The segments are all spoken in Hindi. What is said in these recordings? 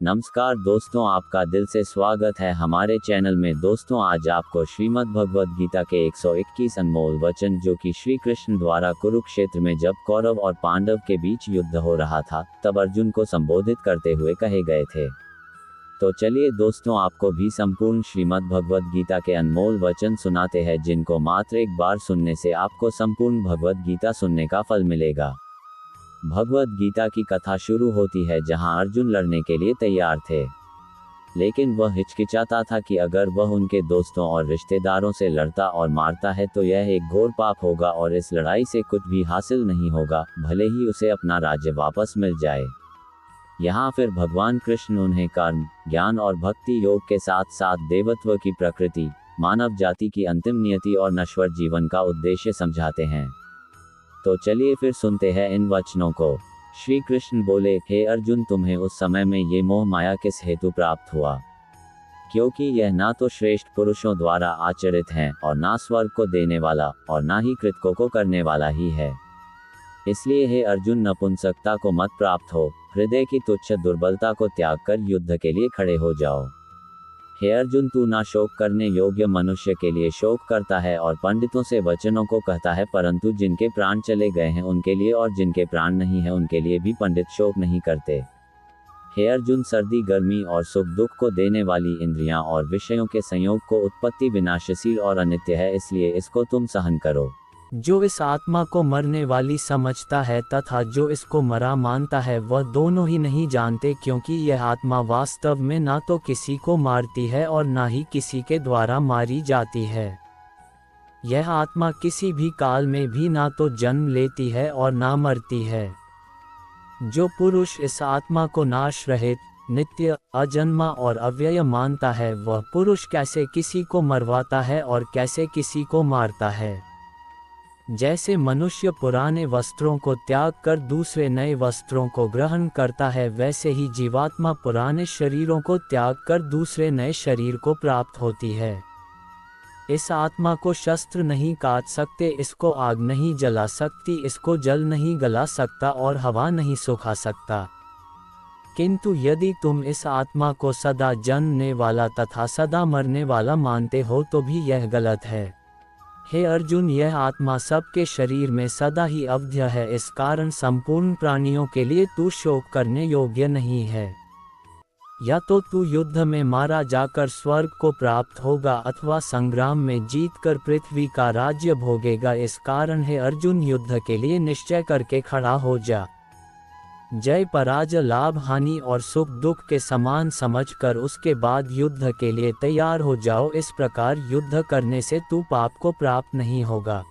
नमस्कार दोस्तों, आपका दिल से स्वागत है हमारे चैनल में। दोस्तों, आज आपको श्रीमद् भगवद गीता के 121 अनमोल वचन, जो कि श्री कृष्ण द्वारा कुरुक्षेत्र में जब कौरव और पांडव के बीच युद्ध हो रहा था, तब अर्जुन को संबोधित करते हुए कहे गए थे। तो चलिए दोस्तों, आपको भी संपूर्ण श्रीमद् भगवद गीता के अनमोल वचन सुनाते हैं, जिनको मात्र एक बार सुनने से आपको संपूर्ण भगवद गीता सुनने का फल मिलेगा। भगवद गीता की कथा शुरू होती है जहां अर्जुन लड़ने के लिए तैयार थे, लेकिन वह हिचकिचाता था कि अगर वह उनके दोस्तों और रिश्तेदारों से लड़ता और मारता है तो यह एक घोर पाप होगा और इस लड़ाई से कुछ भी हासिल नहीं होगा, भले ही उसे अपना राज्य वापस मिल जाए। यहाँ फिर भगवान कृष्ण उन्हें कर्म, ज्ञान और भक्ति योग के साथ साथ देवत्व की प्रकृति, मानव जाति की अंतिम नियति और नश्वर जीवन का उद्देश्य समझाते हैं। तो चलिए फिर सुनते हैं इन वचनों को। श्री कृष्ण बोले, हे अर्जुन, तुम्हें उस समय में ये मोह माया किस हेतु प्राप्त हुआ? क्योंकि यह ना तो श्रेष्ठ पुरुषों द्वारा आचरित है और ना स्वर्ग को देने वाला और ना ही कृतकों को करने वाला ही है। इसलिए हे अर्जुन, नपुंसकता को मत प्राप्त हो, हृदय की तुच्छ दुर्बलता को त्याग कर युद्ध के लिए खड़े हो जाओ। हे अर्जुन, तू ना शोक करने योग्य मनुष्य के लिए शोक करता है और पंडितों से वचनों को कहता है, परंतु जिनके प्राण चले गए हैं उनके लिए और जिनके प्राण नहीं है उनके लिए भी पंडित शोक नहीं करते। हे अर्जुन, सर्दी गर्मी और सुख दुख को देने वाली इंद्रियां और विषयों के संयोग को उत्पत्ति विनाशशील और अनित्य है, इसलिए इसको तुम सहन करो। जो इस आत्मा को मरने वाली समझता है तथा जो इसको मरा मानता है, वह दोनों ही नहीं जानते, क्योंकि यह आत्मा वास्तव में ना तो किसी को मारती है और ना ही किसी के द्वारा मारी जाती है। यह आत्मा किसी भी काल में भी ना तो जन्म लेती है और ना मरती है। जो पुरुष इस आत्मा को नाश रहित, नित्य, अजन्मा और अव्यय मानता है, वह पुरुष कैसे किसी को मरवाता है और कैसे किसी को मारता है। जैसे मनुष्य पुराने वस्त्रों को त्याग कर दूसरे नए वस्त्रों को ग्रहण करता है, वैसे ही जीवात्मा पुराने शरीरों को त्याग कर दूसरे नए शरीर को प्राप्त होती है। इस आत्मा को शस्त्र नहीं काट सकते, इसको आग नहीं जला सकती, इसको जल नहीं गला सकता और हवा नहीं सुखा सकता। किंतु यदि तुम इस आत्मा को सदा जन्मने वाला तथा सदा मरने वाला मानते हो तो भी यह गलत है। हे अर्जुन, यह आत्मा सबके शरीर में सदा ही अवध्य है, इस कारण संपूर्ण प्राणियों के लिए तू शोक करने योग्य नहीं है। या तो तू युद्ध में मारा जाकर स्वर्ग को प्राप्त होगा अथवा संग्राम में जीतकर पृथ्वी का राज्य भोगेगा। इस कारण हे अर्जुन, युद्ध के लिए निश्चय करके खड़ा हो जा। जय पराजय, लाभ हानि और सुख दुख के समान समझकर उसके बाद युद्ध के लिए तैयार हो जाओ। इस प्रकार युद्ध करने से तू पाप को प्राप्त नहीं होगा।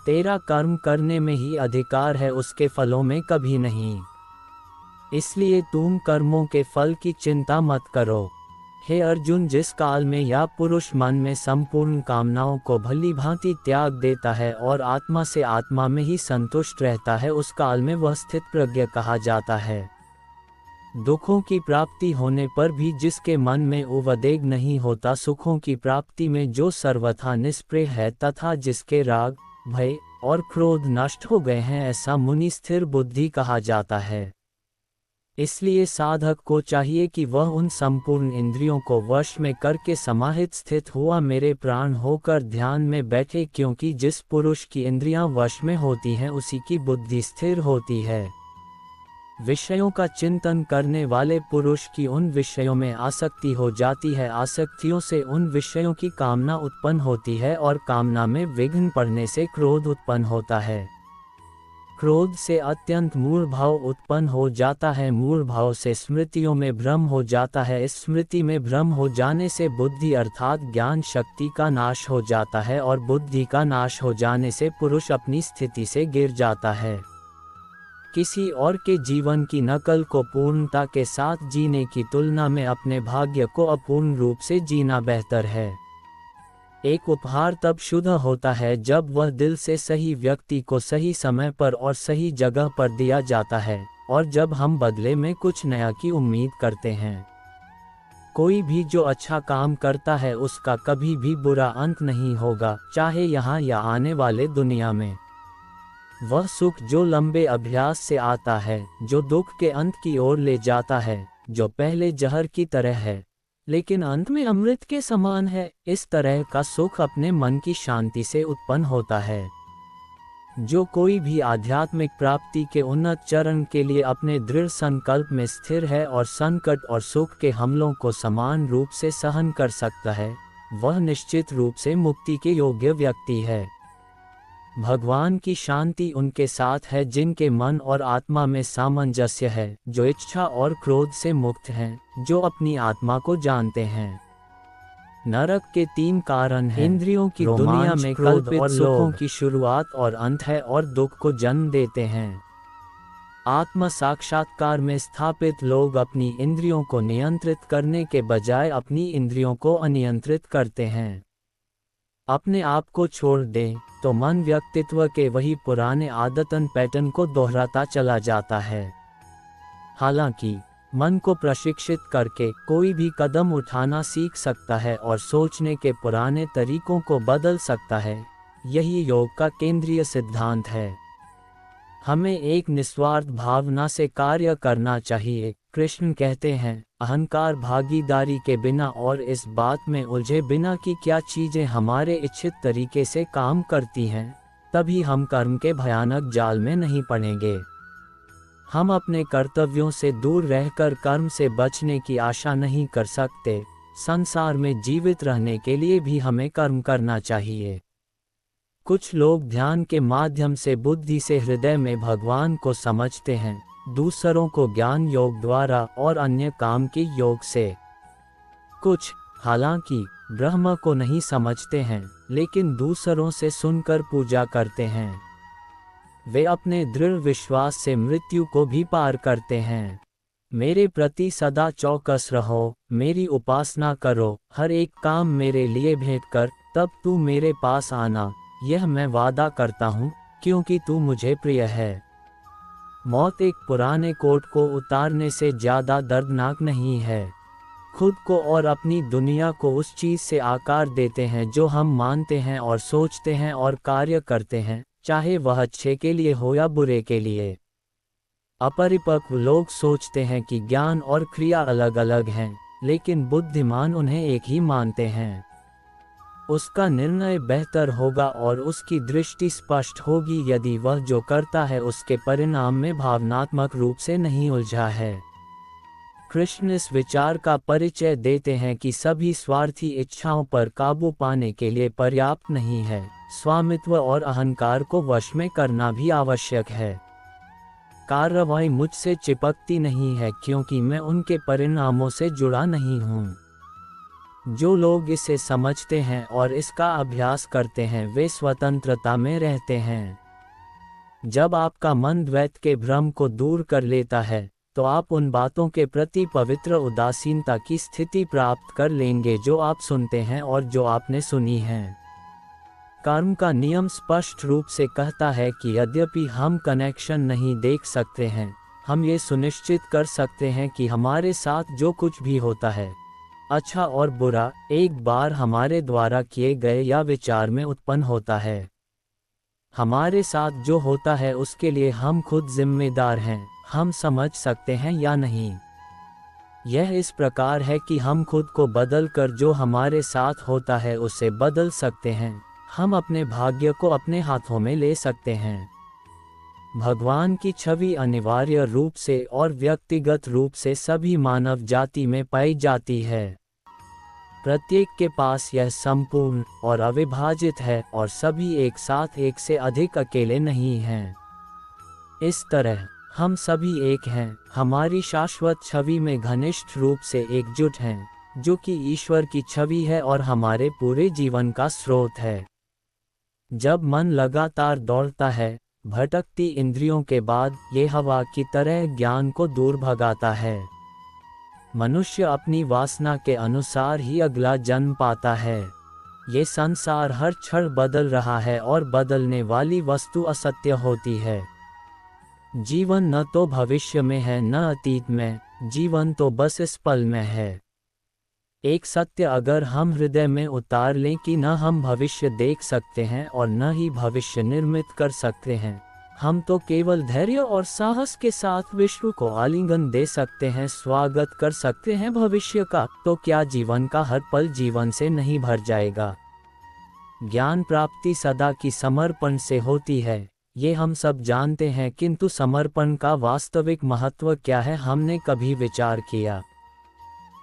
तेरा कर्म करने में ही अधिकार है, उसके फलों में कभी नहीं। इसलिए तुम कर्मों के फल की चिंता मत करो। हे अर्जुन, जिस काल में या पुरुष मन में संपूर्ण कामनाओं को भली भांति त्याग देता है और आत्मा से आत्मा में ही संतुष्ट रहता है, उस काल में वह स्थित प्रज्ञ कहा जाता है। दुखों की प्राप्ति होने पर भी जिसके मन में उद्वेग नहीं होता, सुखों की प्राप्ति में जो सर्वथा निष्प्रिय है तथा जिसके राग, भय और क्रोध नष्ट हो गए हैं, ऐसा मुनि स्थिर बुद्धि कहा जाता है। इसलिए साधक को चाहिए कि वह उन संपूर्ण इंद्रियों को वश में करके समाहित स्थित हुआ मेरे प्राण होकर ध्यान में बैठे, क्योंकि जिस पुरुष की इंद्रियां वश में होती हैं उसी की बुद्धि स्थिर होती है। विषयों का चिंतन करने वाले पुरुष की उन विषयों में आसक्ति हो जाती है, आसक्तियों से उन विषयों की कामना उत्पन्न होती है और कामना में विघ्न पड़ने से क्रोध उत्पन्न होता है। क्रोध से अत्यंत मूढ़ भाव उत्पन्न हो जाता है, मूढ़ भाव से स्मृतियों में भ्रम हो जाता है, इस स्मृति में भ्रम हो जाने से बुद्धि अर्थात ज्ञान शक्ति का नाश हो जाता है और बुद्धि का नाश हो जाने से पुरुष अपनी स्थिति से गिर जाता है। किसी और के जीवन की नकल को पूर्णता के साथ जीने की तुलना में अपने भाग्य को अपूर्ण रूप से जीना बेहतर है। एक उपहार तब शुद्ध होता है जब वह दिल से सही व्यक्ति को सही समय पर और सही जगह पर दिया जाता है और जब हम बदले में कुछ नया की उम्मीद करते हैं। कोई भी जो अच्छा काम करता है उसका कभी भी बुरा अंत नहीं होगा, चाहे यहाँ या आने वाले दुनिया में। वह सुख जो लंबे अभ्यास से आता है, जो दुख के अंत की ओर ले जाता है, जो पहले जहर की तरह है लेकिन अंत में अमृत के समान है। इस तरह का सुख अपने मन की शांति से उत्पन्न होता है। जो कोई भी आध्यात्मिक प्राप्ति के उन्नत चरण के लिए अपने दृढ़ संकल्प में स्थिर है और संकट और सुख के हमलों को समान रूप से सहन कर सकता है, वह निश्चित रूप से मुक्ति के योग्य व्यक्ति है। भगवान की शांति उनके साथ है जिनके मन और आत्मा में सामंजस्य है, जो इच्छा और क्रोध से मुक्त हैं, जो अपनी आत्मा को जानते हैं। नरक के 3 कारण हैं। इंद्रियों की दुनिया में कल्पित सुखों की शुरुआत और अंत है और दुख को जन्म देते हैं। आत्म साक्षात्कार में स्थापित लोग अपनी इंद्रियों को नियंत्रित करने के बजाय अपनी इंद्रियों को अनियंत्रित करते हैं। अपने आप को छोड़ दें तो मन व्यक्तित्व के वही पुराने आदतन पैटर्न को दोहराता चला जाता है। हालांकि मन को प्रशिक्षित करके कोई भी कदम उठाना सीख सकता है और सोचने के पुराने तरीकों को बदल सकता है। यही योग का केंद्रीय सिद्धांत है। हमें एक निस्वार्थ भावना से कार्य करना चाहिए। कृष्ण कहते हैं, अहंकार भागीदारी के बिना और इस बात में उलझे बिना कि क्या चीजें हमारे इच्छित तरीके से काम करती हैं, तभी हम कर्म के भयानक जाल में नहीं पड़ेंगे। हम अपने कर्तव्यों से दूर रहकर कर्म से बचने की आशा नहीं कर सकते। संसार में जीवित रहने के लिए भी हमें कर्म करना चाहिए। कुछ लोग ध्यान के माध्यम से बुद्धि से हृदय में भगवान को समझते हैं, दूसरों को ज्ञान योग द्वारा और अन्य काम के योग से। कुछ हालांकि ब्रह्म को नहीं समझते हैं, लेकिन दूसरों से सुनकर पूजा करते हैं। वे अपने दृढ़ विश्वास से मृत्यु को भी पार करते हैं। मेरे प्रति सदा चौकस रहो, मेरी उपासना करो, हर एक काम मेरे लिए भेंट कर, तब तू मेरे पास आना, यह मैं वादा करता हूँ, क्योंकि तू मुझे प्रिय है। मौत एक पुराने कोट को उतारने से ज्यादा दर्दनाक नहीं है। खुद को और अपनी दुनिया को उस चीज से आकार देते हैं जो हम मानते हैं और सोचते हैं और कार्य करते हैं, चाहे वह अच्छे के लिए हो या बुरे के लिए। अपरिपक्व लोग सोचते हैं कि ज्ञान और क्रिया अलग अलग हैं, लेकिन बुद्धिमान उन्हें एक ही मानते हैं। उसका निर्णय बेहतर होगा और उसकी दृष्टि स्पष्ट होगी यदि वह जो करता है उसके परिणाम में भावनात्मक रूप से नहीं उलझा है। कृष्ण इस विचार का परिचय देते हैं कि सभी स्वार्थी इच्छाओं पर काबू पाने के लिए पर्याप्त नहीं है। स्वामित्व और अहंकार को वश में करना भी आवश्यक है। कार्रवाई मुझसे चिपकती नहीं है क्योंकि मैं उनके परिणामों से जुड़ा नहीं हूँ। जो लोग इसे समझते हैं और इसका अभ्यास करते हैं वे स्वतंत्रता में रहते हैं। जब आपका मन द्वैत के भ्रम को दूर कर लेता है तो आप उन बातों के प्रति पवित्र उदासीनता की स्थिति प्राप्त कर लेंगे जो आप सुनते हैं और जो आपने सुनी हैं। कर्म का नियम स्पष्ट रूप से कहता है कि यद्यपि हम कनेक्शन नहीं देख सकते हैं, हम ये सुनिश्चित कर सकते हैं कि हमारे साथ जो कुछ भी होता है, अच्छा और बुरा, एक बार हमारे द्वारा किए गए या विचार में उत्पन्न होता है। हमारे साथ जो होता है उसके लिए हम खुद जिम्मेदार हैं। हम समझ सकते हैं या नहीं, यह इस प्रकार है कि हम खुद को बदल कर जो हमारे साथ होता है उसे बदल सकते हैं। हम अपने भाग्य को अपने हाथों में ले सकते हैं। भगवान की छवि अनिवार्य रूप से और व्यक्तिगत रूप से सभी मानव जाति में पाई जाती है। प्रत्येक के पास यह संपूर्ण और अविभाजित है और सभी एक साथ एक से अधिक अकेले नहीं हैं। इस तरह हम सभी एक हैं, हमारी शाश्वत छवि में घनिष्ठ रूप से एकजुट हैं, जो कि ईश्वर की छवि है और हमारे पूरे जीवन का स्रोत है। जब मन लगातार दौड़ता है, भटकती इंद्रियों के बाद ये हवा की तरह ज्ञान को दूर भगाता है। मनुष्य अपनी वासना के अनुसार ही अगला जन्म पाता है। ये संसार हर क्षण बदल रहा है और बदलने वाली वस्तु असत्य होती है। जीवन न तो भविष्य में है न अतीत में, जीवन तो बस इस पल में है। एक सत्य अगर हम हृदय में उतार लें कि न हम भविष्य देख सकते हैं और न ही भविष्य निर्मित कर सकते हैं, हम तो केवल धैर्य और साहस के साथ विश्व को आलिंगन दे सकते हैं, स्वागत कर सकते हैं भविष्य का। तो क्या जीवन का हर पल जीवन से नहीं भर जाएगा? ज्ञान प्राप्ति सदा की समर्पण से होती है, ये हम सब जानते हैं, किंतु समर्पण का वास्तविक महत्व क्या है, हमने कभी विचार किया?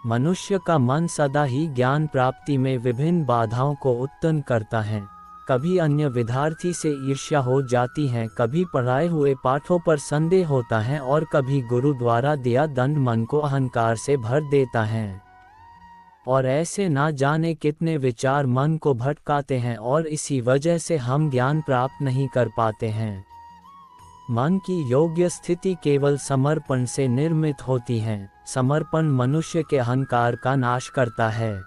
मनुष्य का मन सदा ही ज्ञान प्राप्ति में विभिन्न बाधाओं को उत्पन्न करता है। कभी अन्य विद्यार्थी से ईर्ष्या हो जाती है, कभी पढ़ाए हुए पाठों पर संदेह होता है और कभी गुरु द्वारा दिया दंड मन को अहंकार से भर देता है। और ऐसे ना जाने कितने विचार मन को भटकाते हैं और इसी वजह से हम ज्ञान प्राप्त नहीं कर पाते हैं। मन की योग्य स्थिति केवल समर्पण से निर्मित होती है। समर्पण मनुष्य के अहंकार का नाश करता है।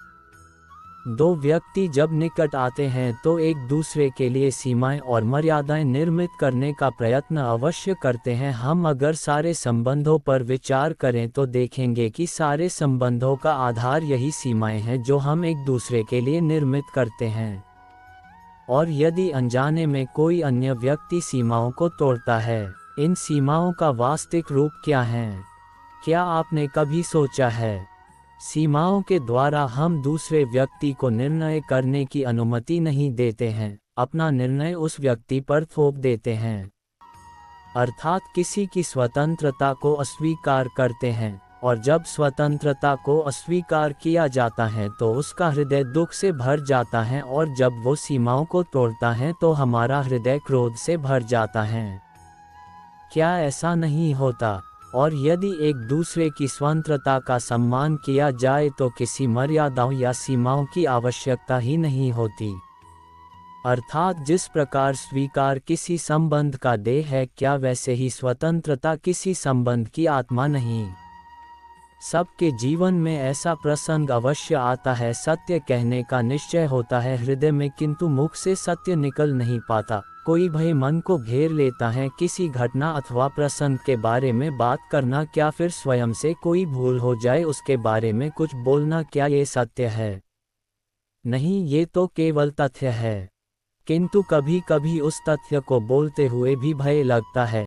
दो व्यक्ति जब निकट आते हैं तो एक दूसरे के लिए सीमाएं और मर्यादाएं निर्मित करने का प्रयत्न अवश्य करते हैं। हम अगर सारे संबंधों पर विचार करें तो देखेंगे कि सारे संबंधों का आधार यही सीमाएं हैं जो हम एक दूसरे के लिए निर्मित करते हैं। और यदि अनजाने में कोई अन्य व्यक्ति सीमाओं को तोड़ता है, इन सीमाओं का वास्तविक रूप क्या है? क्या आपने कभी सोचा है? सीमाओं के द्वारा हम दूसरे व्यक्ति को निर्णय करने की अनुमति नहीं देते हैं, अपना निर्णय उस व्यक्ति पर थोप देते हैं। अर्थात किसी की स्वतंत्रता को अस्वीकार करते हैं, और जब स्वतंत्रता को अस्वीकार किया जाता है तो उसका हृदय दुख से भर जाता है, और जब वो सीमाओं को तोड़ता है तो हमारा हृदय क्रोध से भर जाता है। क्या ऐसा नहीं होता? और यदि एक दूसरे की स्वतंत्रता का सम्मान किया जाए तो किसी मर्यादाओं या सीमाओं की आवश्यकता ही नहीं होती। अर्थात जिस प्रकार स्वीकार किसी संबंध का देह है, क्या वैसे ही स्वतंत्रता किसी संबंध की आत्मा नहीं? सबके जीवन में ऐसा प्रसंग अवश्य आता है, सत्य कहने का निश्चय होता है हृदय में, किंतु मुख से सत्य निकल नहीं पाता। कोई भय मन को घेर लेता है, किसी घटना अथवा प्रसंग के बारे में बात करना, क्या फिर स्वयं से कोई भूल हो जाए उसके बारे में कुछ बोलना, क्या ये सत्य है? नहीं, ये तो केवल तथ्य है। किंतु कभी कभी उस तथ्य को बोलते हुए भी भय लगता है,